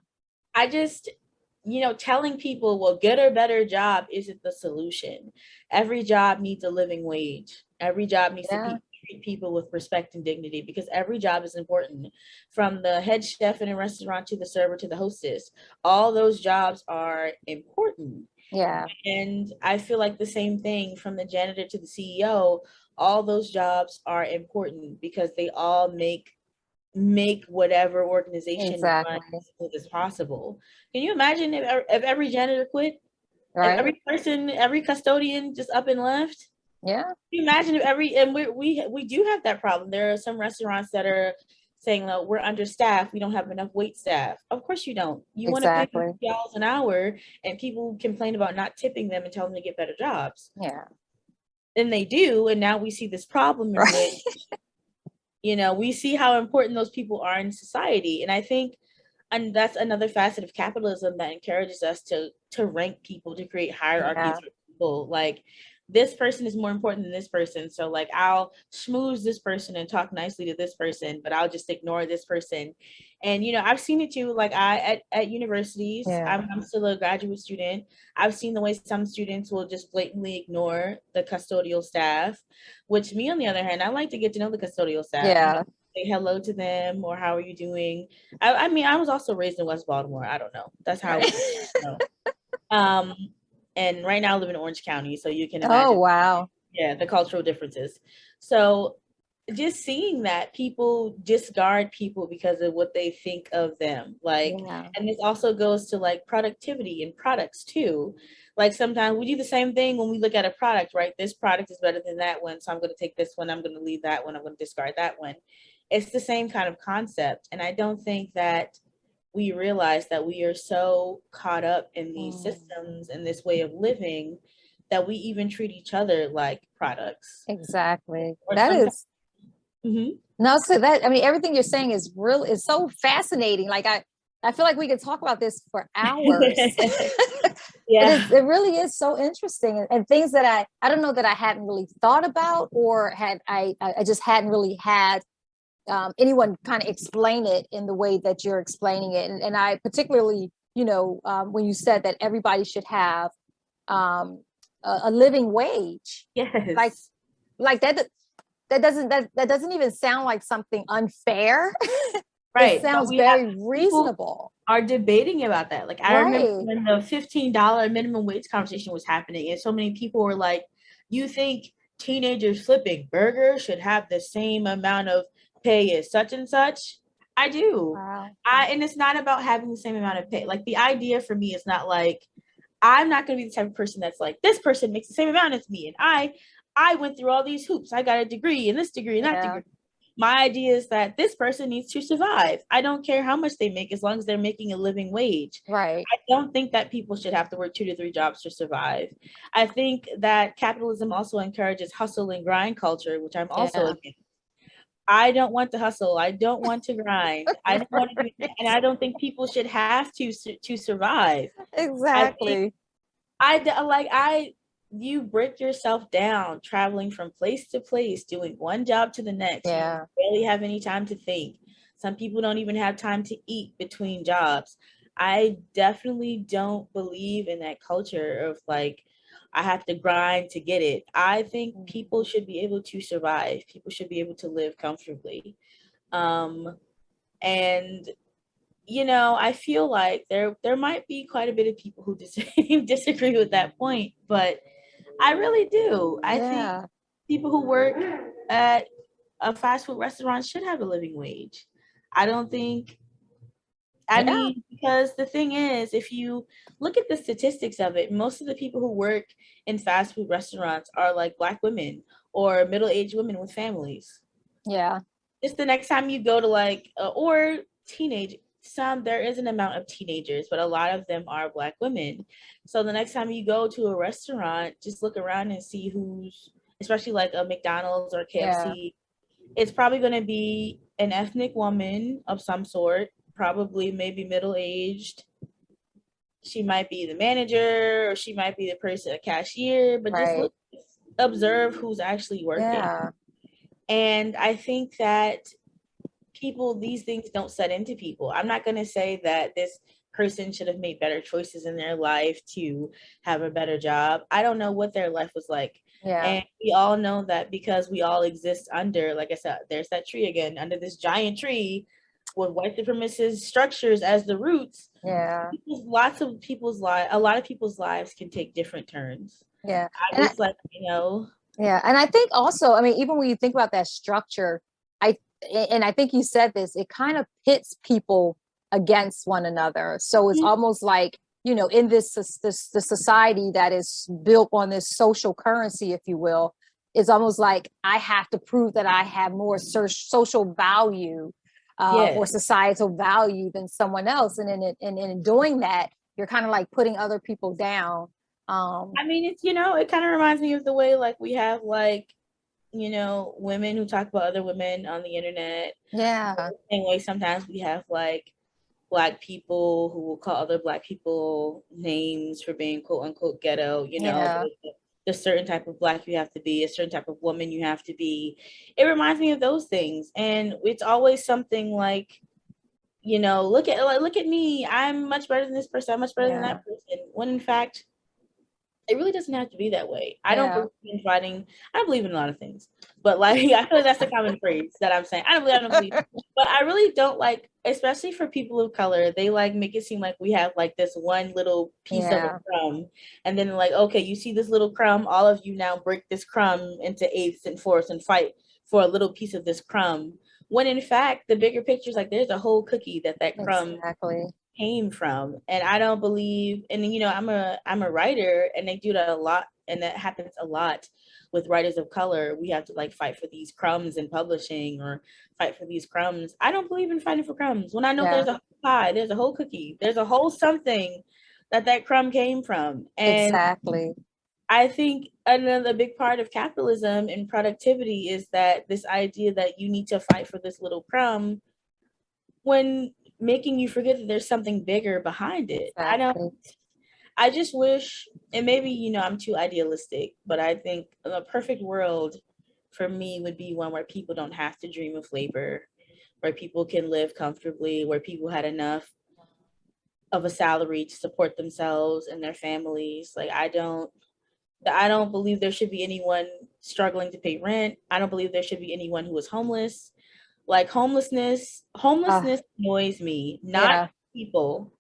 I just, telling people, well, good or better job isn't the solution. Every job needs a living wage. Every job needs to treat people with respect and dignity, because every job is important. From the head chef in a restaurant to the server to the hostess, all those jobs are important. Yeah. And I feel like the same thing from the janitor to the CEO, all those jobs are important because they all make whatever organization run as smooth as possible. Can you imagine if every janitor quit? If every person, every custodian just up and left? Yeah. Can you imagine if and we do have that problem. There are some restaurants that are saying, "No, we're understaffed. We don't have enough wait staff." Of course you don't. You want to pay $50 an hour, and people complain about not tipping them and tell them to get better jobs. Yeah. And they do, and now we see this problem in which we see how important those people are in society. And I think, and that's another facet of capitalism that encourages us to rank people, to create hierarchies for people. Like, this person is more important than this person. So like, I'll schmooze this person and talk nicely to this person, but I'll just ignore this person. And, I've seen it too. Like at universities, I'm still a graduate student. I've seen the way some students will just blatantly ignore the custodial staff, which me, on the other hand, I like to get to know the custodial staff. Say hello to them, or how are you doing? I mean, I was also raised in West Baltimore. I don't know. That's how and right now I live in Orange County, so you can imagine. Oh, wow. Yeah, the cultural differences. So just seeing that people discard people because of what they think of them. Like, and this also goes to like productivity and products too. Like, sometimes we do the same thing when we look at a product, right? This product is better than that one, so I'm going to take this one, I'm going to leave that one, I'm going to discard that one. It's the same kind of concept. And I don't think that we realize that we are so caught up in these systems and this way of living that we even treat each other like products. Exactly. That is no, so that, I mean, everything you're saying is so fascinating. Like, I feel like we could talk about this for hours. Yeah. It really is so interesting, and things that I don't know that I hadn't really thought about, or I just hadn't really had anyone kind of explain it in the way that you're explaining it. And I particularly, when you said that everybody should have a living wage. Yes. Like that doesn't even sound like something unfair. Right. It sounds very reasonable. Are debating about that. Like, I remember when the $15 minimum wage conversation was happening, and so many people were like, you think teenagers flipping burgers should have the same amount of pay as such and such? I do. Wow. And it's not about having the same amount of pay. Like, the idea for me is not like, I'm not going to be the type of person that's like, this person makes the same amount as me, and I went through all these hoops. I got a degree and this degree and that degree. My idea is that this person needs to survive. I don't care how much they make, as long as they're making a living wage. Right. I don't think that people should have to work 2 to 3 jobs to survive. I think that capitalism also encourages hustle and grind culture, which I'm also against. I don't want to hustle. I don't want to grind. I don't want to do that. And I don't think people should have to survive. Exactly. You break yourself down traveling from place to place, doing one job to the next. You barely have any time to think. Some people don't even have time to eat between jobs. I definitely don't believe in that culture of like, I have to grind to get it. I think people should be able to survive. People should be able to live comfortably. And I feel like there might be quite a bit of people who disagree with that point, but I really do. I think people who work at a fast food restaurant should have a living wage. I don't think, mean, because the thing is, if you look at the statistics of it, most of the people who work in fast food restaurants are like Black women or middle-aged women with families. Yeah. Just the next time you go to like, or teenage, there is an amount of teenagers, but a lot of them are Black women. So the next time you go to a restaurant, just look around and see who's, especially like a McDonald's or KFC, it's probably going to be an ethnic woman of some sort, probably maybe middle-aged. She might be the manager, or she might be the person, a cashier, but just observe who's actually working. And I think that these things don't set into people. I'm not going to say that this person should have made better choices in their life to have a better job. I don't know what their life was like. Yeah. And we all know that because we all exist under, like I said, there's that tree again, under this giant tree with white supremacist structures as the roots. Yeah. A lot of people's lives can take different turns. Yeah. I just like, you know. Yeah. And I think also, I mean, even when you think about that structure, I think you said this, it kind of pits people against one another. So it's almost like, you know, in the society that is built on this social currency, if you will, it's almost like I have to prove that I have more social value or societal value than someone else. And in doing that, you're kind of like putting other people down. I mean, it's, you know, it kind of reminds me of the way like we have like, you know, women who talk about other women on the internet. Yeah. Same way sometimes we have like Black people who will call other Black people names for being quote unquote ghetto, you know, the certain type of Black you have to be, a certain type of woman you have to be. It reminds me of those things. And it's always something like, you know, look at me, I'm much better than this person, I'm much better than that person. When in fact, it really doesn't have to be that way. I don't believe in fighting. I don't believe in a lot of things, but like I feel like that's the common phrase that I'm saying. I don't believe, but I really don't like, especially for people of color. They like make it seem like we have like this one little piece of a crumb, and then like, okay, you see this little crumb. All of you now break this crumb into eighths and fourths and fight for a little piece of this crumb. When in fact, the bigger picture is like there's a whole cookie that crumb came from. And I don't believe, and you know, I'm a writer, and they do that a lot, and that happens a lot with writers of color. We have to like fight for these crumbs in publishing or fight for these crumbs. I don't believe in fighting for crumbs when I know there's a whole pie, there's a whole cookie, there's a whole something that crumb came from. And I think another big part of capitalism and productivity is that this idea that you need to fight for this little crumb, when making you forget that there's something bigger behind it. I just wish, and maybe, you know, I'm too idealistic, but I think the perfect world for me would be one where people don't have to dream of labor, where people can live comfortably, where people had enough of a salary to support themselves and their families. Like I don't believe there should be anyone struggling to pay rent. I don't believe there should be anyone who is homeless. Like homelessness annoys me, not people.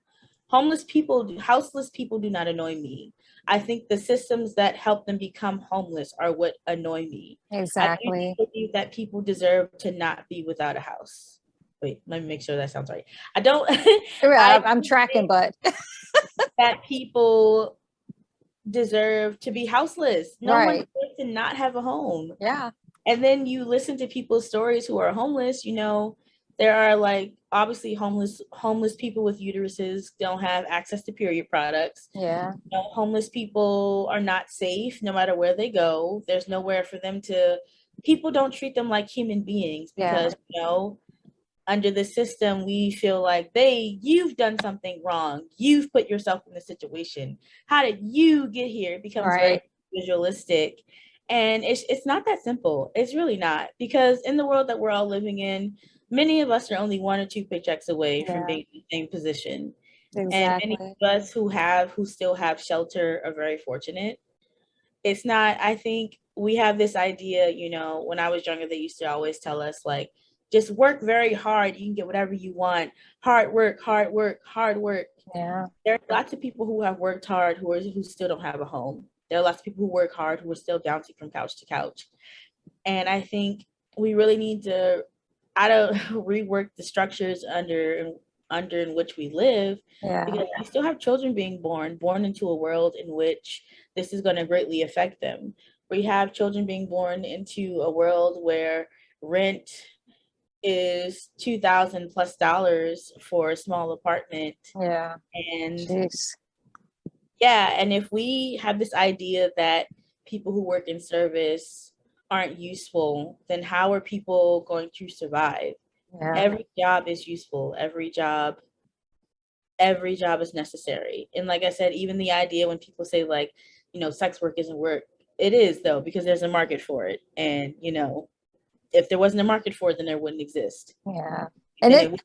Homeless people, houseless people do not annoy me. I think the systems that help them become homeless are what annoy me. Exactly. I do believe that people deserve to not be without a house. Wait, let me make sure that sounds right. I don't. I'm tracking, but that people deserve to be houseless. No one deserves to not have a home. Yeah. And then you listen to people's stories who are homeless, you know, there are like obviously homeless people with uteruses don't have access to period products. Yeah. You know, homeless people are not safe no matter where they go. There's nowhere for them to, people don't treat them like human beings because, you know, under the system, we feel like you've done something wrong. You've put yourself in this situation. How did you get here? It becomes very visualistic. And it's not that simple. It's really not, because in the world that we're all living in, many of us are only 1 or 2 paychecks away from being in the same position. And many of us who still have shelter are very fortunate. It's not, I think we have this idea, you know, when I was younger, they used to always tell us like, just work very hard, you can get whatever you want. Hard work, hard work, hard work. Yeah. There are lots of people who have worked hard who still don't have a home. There are lots of people who work hard who are still bouncing from couch to couch. And I think we really need to rework the structures under in which we live, because we still have children being born into a world in which this is going to greatly affect them. We have children being born into a world where rent is $2,000+ for a small apartment. Yeah. And and if we have this idea that people who work in service aren't useful, then how are people going to survive? Every job is useful. Every job is necessary. And like I said, even the idea when people say like, you know, sex work isn't work, it is though, because there's a market for it. And, you know, if there wasn't a market for it, then there wouldn't exist. Yeah. And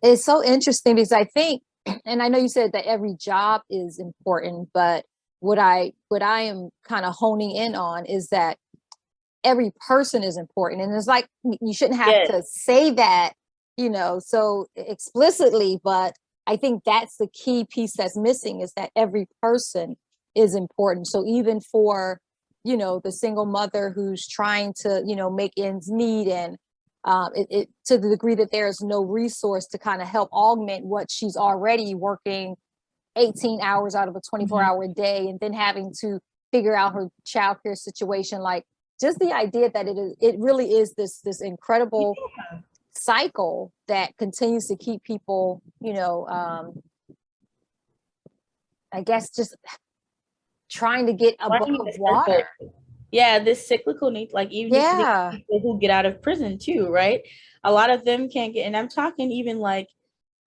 it's so interesting because I think, and I know you said that every job is important, but what I am kind of honing in on is that every person is important. And it's like, you shouldn't have to say that, so explicitly, but I think that's the key piece that's missing, is that every person is important. So even for, the single mother who's trying to, make ends meet, and it to the degree that there is no resource to kind of help augment what she's already working 18 hours out of a 24-hour day, and then having to figure out her childcare situation. Like, just the idea that it really is this incredible cycle that continues to keep people, I guess, just trying to get above water. Yeah, this cyclical nature, like even just people who get out of prison too, right? A lot of them can't get, and I'm talking even like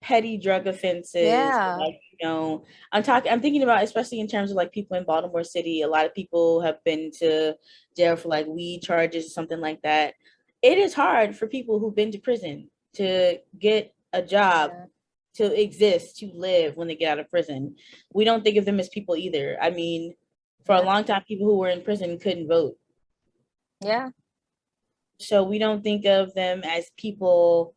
petty drug offenses. Like, I'm thinking about, especially in terms of like people in Baltimore City, a lot of people have been to jail for like weed charges or something like that. It is hard for people who've been to prison to get a job, to exist, to live when they get out of prison. We don't think of them as people either. I mean, for a long time, people who were in prison couldn't vote. Yeah. So we don't think of them as people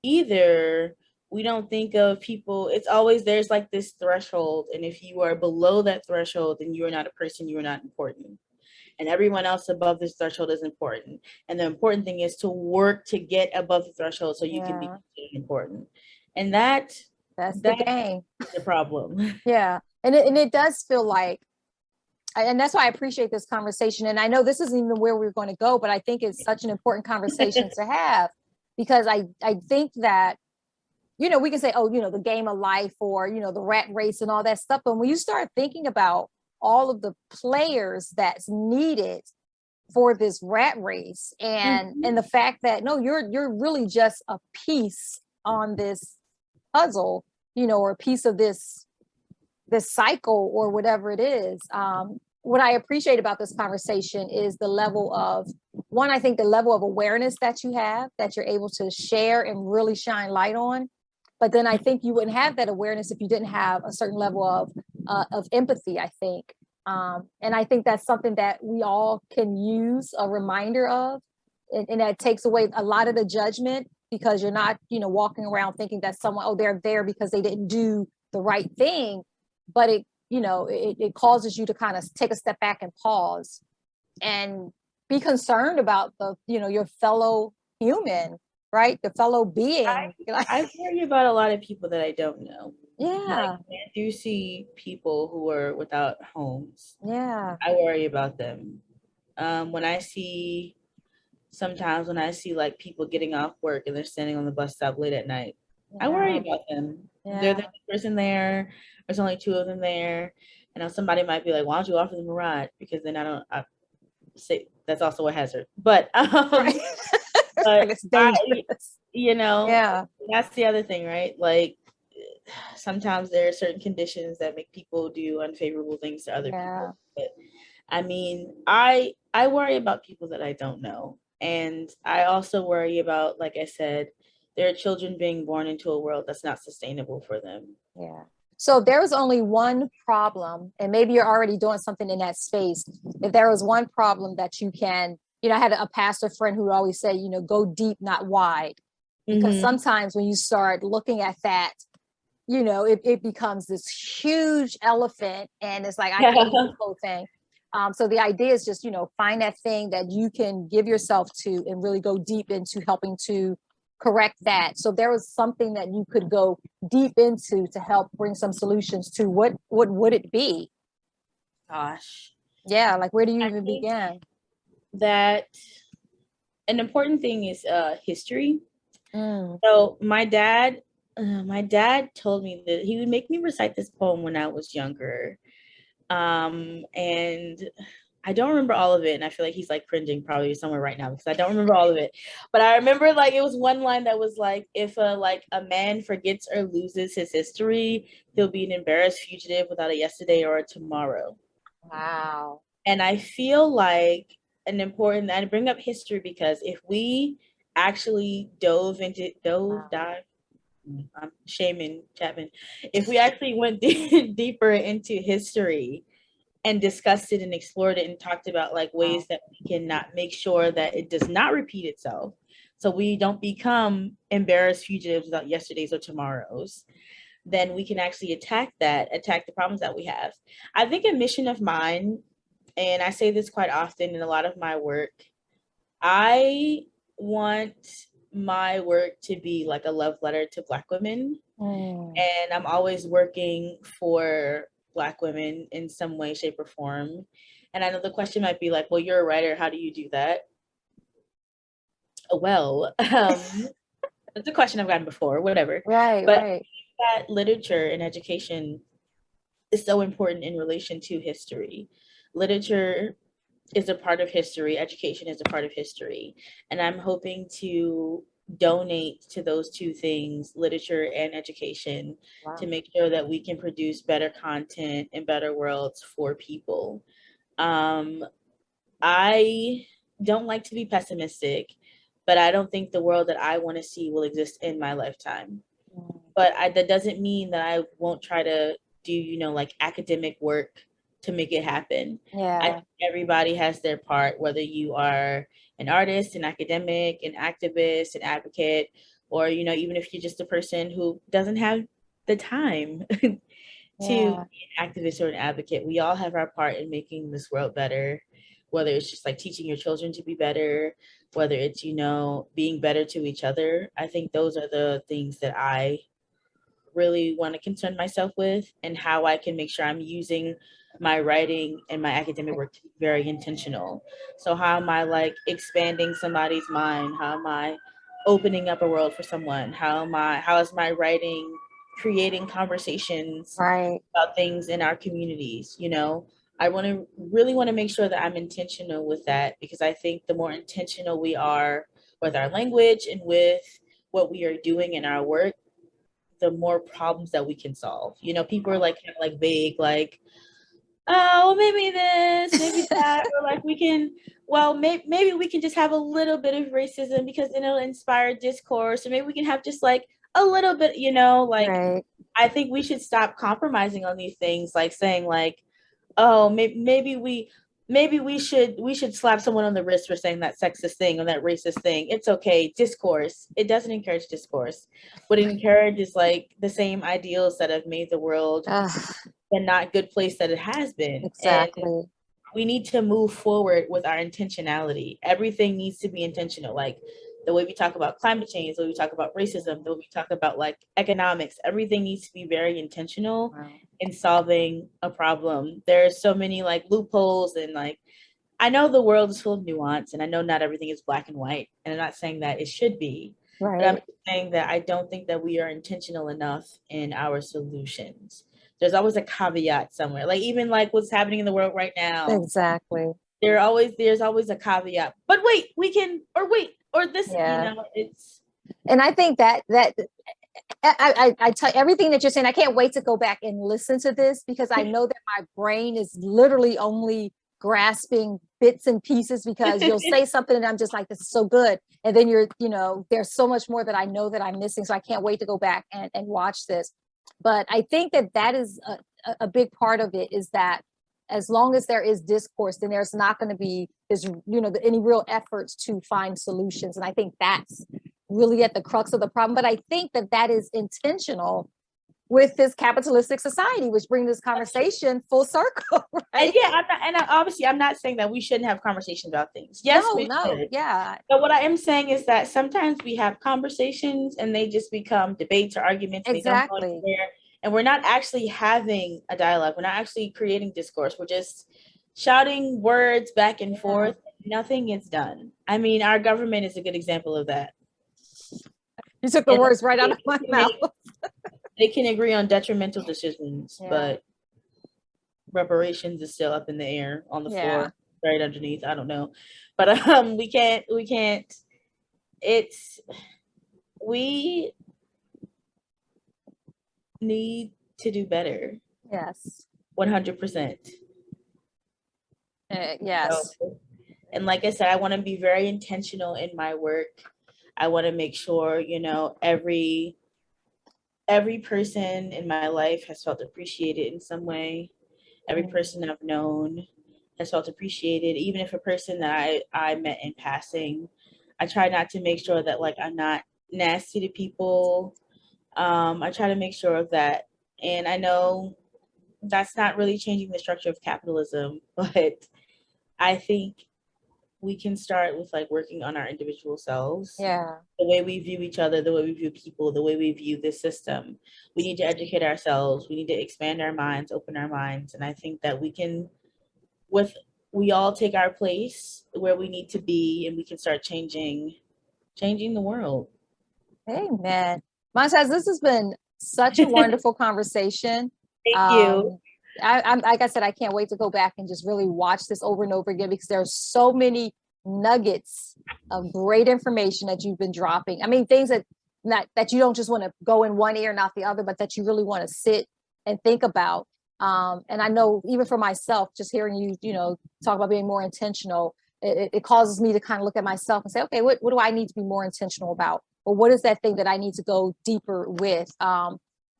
either. We don't think of people, it's always, there's like this threshold. And if you are below that threshold, then you are not a person, you are not important. And everyone else above this threshold is important. And the important thing is to work to get above the threshold so you can be important. And that's the game. The problem. Yeah. And it does feel like, and that's why I appreciate this conversation. And I know this isn't even where we're going to go, but I think it's such an important conversation to have, because I think that, we can say, oh, the game of life, or, the rat race and all that stuff. But when you start thinking about all of the players that's needed for this rat race, and the fact that, no, you're really just a piece on this puzzle, or a piece of this cycle, or whatever it is. What I appreciate about this conversation is the level of, one, I think the level of awareness that you have, that you're able to share and really shine light on. But then I think you wouldn't have that awareness if you didn't have a certain level of empathy, I think. And I think that's something that we all can use a reminder of. And that takes away a lot of the judgment, because you're not, walking around thinking that someone, oh, they're there because they didn't do the right thing. But it causes you to kind of take a step back and pause and be concerned about your fellow human, right? The fellow being. I worry about a lot of people that I don't know. Yeah. Like, I do see people who are without homes. Yeah. I worry about them. Sometimes when I see like people getting off work and they're standing on the bus stop late at night, I worry about them. Yeah. They're the only person there. There's only two of them there. And somebody might be like, why don't you offer them a ride? Because then I say that's also a hazard. But right. But it's dangerous. That's the other thing, right? Like, sometimes there are certain conditions that make people do unfavorable things to other people. But I mean, I worry about people that I don't know. And I also worry about, like I said, there are children being born into a world that's not sustainable for them. Yeah. So there was only one problem, and maybe you're already doing something in that space. If there was one problem that you can, I had a pastor friend who always say, go deep, not wide. Because sometimes when you start looking at that, it becomes this huge elephant, and it's like, I can't do this whole thing. So the idea is just, find that thing that you can give yourself to and really go deep into helping to correct that. So there was something that you could go deep into to help bring some solutions to. What would it be? Gosh. Yeah, like, where do you even begin? That an important thing is history. So my dad told me that he would make me recite this poem when I was younger. And I don't remember all of it, and I feel like he's like cringing probably somewhere right now because I don't remember all of it. But I remember, like, it was one line that was like, if a man forgets or loses his history, he'll be an embarrassed fugitive without a yesterday or a tomorrow. Wow. And I feel like an important, I bring up history because if we actually dive, I'm shaming Chapman. If we actually went deeper into history and discussed it and explored it and talked about like ways that we can not make sure that it does not repeat itself, so we don't become embarrassed fugitives without yesterdays or tomorrows, then we can actually attack the problems that we have. I think a mission of mine, and I say this quite often in a lot of my work, I want my work to be like a love letter to Black women. And I'm always working for Black women in some way, shape, or form. And I know the question might be like, well, you're a writer. How do you do that? Well, it's a question I've gotten before, whatever. Right, but right. That literature and education is so important in relation to history. Literature is a part of history, education is a part of history. And I'm hoping to donate to those two things, literature and education, to make sure that we can produce better content and better worlds for people. I don't like to be pessimistic, but I don't think the world that I want to see will exist in my lifetime. But that doesn't mean that I won't try to do, like academic work to make it happen. Yeah. I think everybody has their part, whether you are an artist, an academic, an activist, an advocate, or, even if you're just a person who doesn't have the time to be an activist or an advocate, we all have our part in making this world better, whether it's just like teaching your children to be better, whether it's, being better to each other. I think those are the things that I really want to concern myself with, and how I can make sure I'm using my writing and my academic work to be very intentional. So how am I like expanding somebody's mind? How am I opening up a world for someone? How is my writing creating conversations about things in our communities? I really want to make sure that I'm intentional with that, because I think the more intentional we are with our language and with what we are doing in our work, the more problems that we can solve. People are like kind of like vague, like, oh, maybe this, maybe that, or like maybe we can just have a little bit of racism because it'll inspire discourse, or maybe we can have just like a little bit, I think we should stop compromising on these things, like saying like, oh, maybe we should slap someone on the wrist for saying that sexist thing or that racist thing. It's okay. Discourse. It doesn't encourage discourse. What it encourages like the same ideals that have made the world the not good place that it has been. Exactly. And we need to move forward with our intentionality. Everything needs to be intentional. Like the way we talk about climate change, the way we talk about racism, the way we talk about like economics, everything needs to be very intentional in solving a problem. There's so many like loopholes, and like, I know the world is full of nuance, and I know not everything is black and white, and I'm not saying that it should be, but I'm saying that I don't think that we are intentional enough in our solutions. There's always a caveat somewhere, like even like what's happening in the world right now. Exactly. There's always a caveat, but wait, or this, it's. And I think that I tell everything that you're saying. I can't wait to go back and listen to this, because I know that my brain is literally only grasping bits and pieces, because you'll say something and I'm just like, this is so good. And then there's so much more that I know that I'm missing. So I can't wait to go back and watch this. But I think that is a big part of it, is that as long as there is discourse, then there's not going to be any real efforts to find solutions. And I think that's really at the crux of the problem. But I think that is intentional with this capitalistic society, which brings this conversation full circle, right? And obviously I'm not saying that we shouldn't have conversations about things. Yes, we should. Yeah. But what I am saying is that sometimes we have conversations and they just become debates or arguments. Exactly. They don't go anywhere, and we're not actually having a dialogue. We're not actually creating discourse. We're just shouting words back and forth. Nothing gets done. I mean, our government is a good example of that. You took the words right out of my mouth. They can agree on detrimental decisions, but reparations is still up in the air on the floor, right underneath. I don't know, but we can't. We need to do better. Yes. 100%. Yes. So And like I said, I want to be very intentional in my work. I want to make sure, you know, every person in my life has felt appreciated in some way. Every person I've known has felt appreciated, even if a person that I met in passing. I try not to make sure that like I'm not nasty to people. I try to make sure of that. And I know that's not really changing the structure of capitalism, but I think we can start with like working on our individual selves. Yeah. The way we view each other, the way we view people, the way we view this system. We need to educate ourselves. We need to expand our minds, open our minds. And I think that we can, we all take our place where we need to be, and we can start changing the world. Amen. Montez, this has been such a wonderful conversation. Thank you. I'm like I said, I can't wait to go back and just really watch this over and over again, because there's so many nuggets of great information that you've been dropping. I mean, things that you don't just want to go in one ear, not the other, but that you really want to sit and think about. And I know even for myself, just hearing you, talk about being more intentional, it causes me to kind of look at myself and say, okay, what do I need to be more intentional about? Or what is that thing that I need to go deeper with?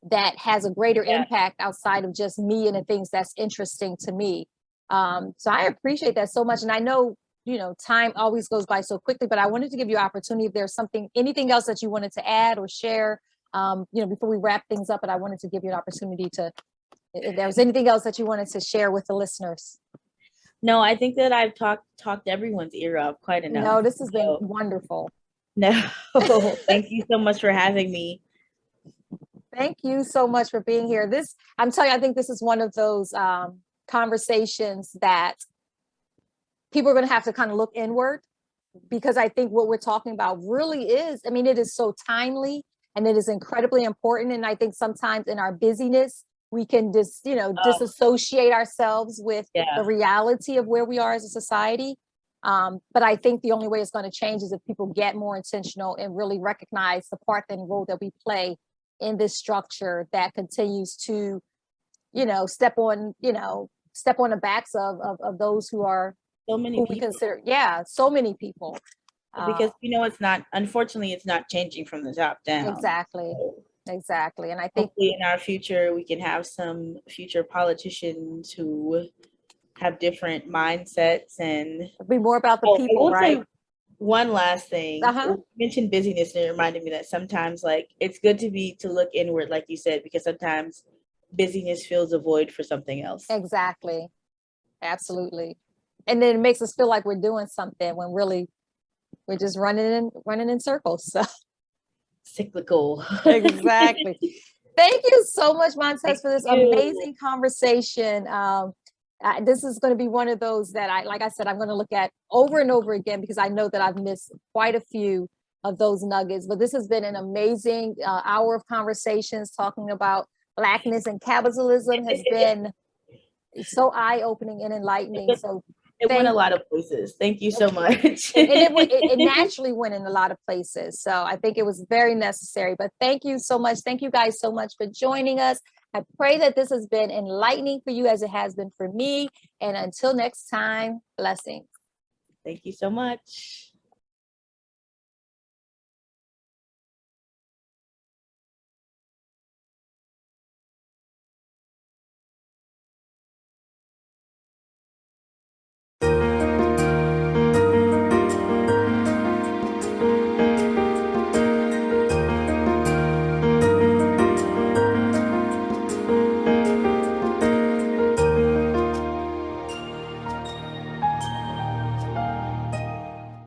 That has a greater impact outside of just me and the things that's interesting to me. So I appreciate that so much. And I know, time always goes by so quickly, but I wanted to give you opportunity if there's anything else that you wanted to add or share, before we wrap things up. But I wanted to give you an opportunity if there was anything else that you wanted to share with the listeners. No, I think that I've talked everyone's ear up quite enough. No, this has been wonderful. No, thank you so much for having me. Thank you so much for being here. I'm telling you, I think this is one of those conversations that people are going to have to kind of look inward, because I think what we're talking about really is, it is so timely and it is incredibly important. And I think sometimes in our busyness, we can just, disassociate ourselves with the reality of where we are as a society. But I think the only way it's going to change is if people get more intentional and really recognize the part and role that we play in this structure that continues to, step on the backs of those who are so many who people. we consider, so many people. Because unfortunately, it's not changing from the top down. Exactly. And I think hopefully in our future, we can have some future politicians who have different mindsets and be more about the people, right? One last thing. You mentioned busyness, and it reminded me that sometimes it's good to look inward, like you said, because sometimes busyness fills a void for something else. Exactly. Absolutely. And then it makes us feel like we're doing something when really we're just running in circles. So cyclical. Exactly. Thank you so much, Montez, for this amazing conversation. This is going to be one of those that like I said, I'm going to look at over and over again, because I know that I've missed quite a few of those nuggets. But this has been an amazing hour of conversations talking about Blackness and capitalism. Has been so eye-opening and enlightening. So it went a lot of places. Thank you so much. And it naturally went in a lot of places. So I think it was very necessary. But thank you so much. Thank you guys so much for joining us. I pray that this has been enlightening for you as it has been for me. And until next time, blessings. Thank you so much.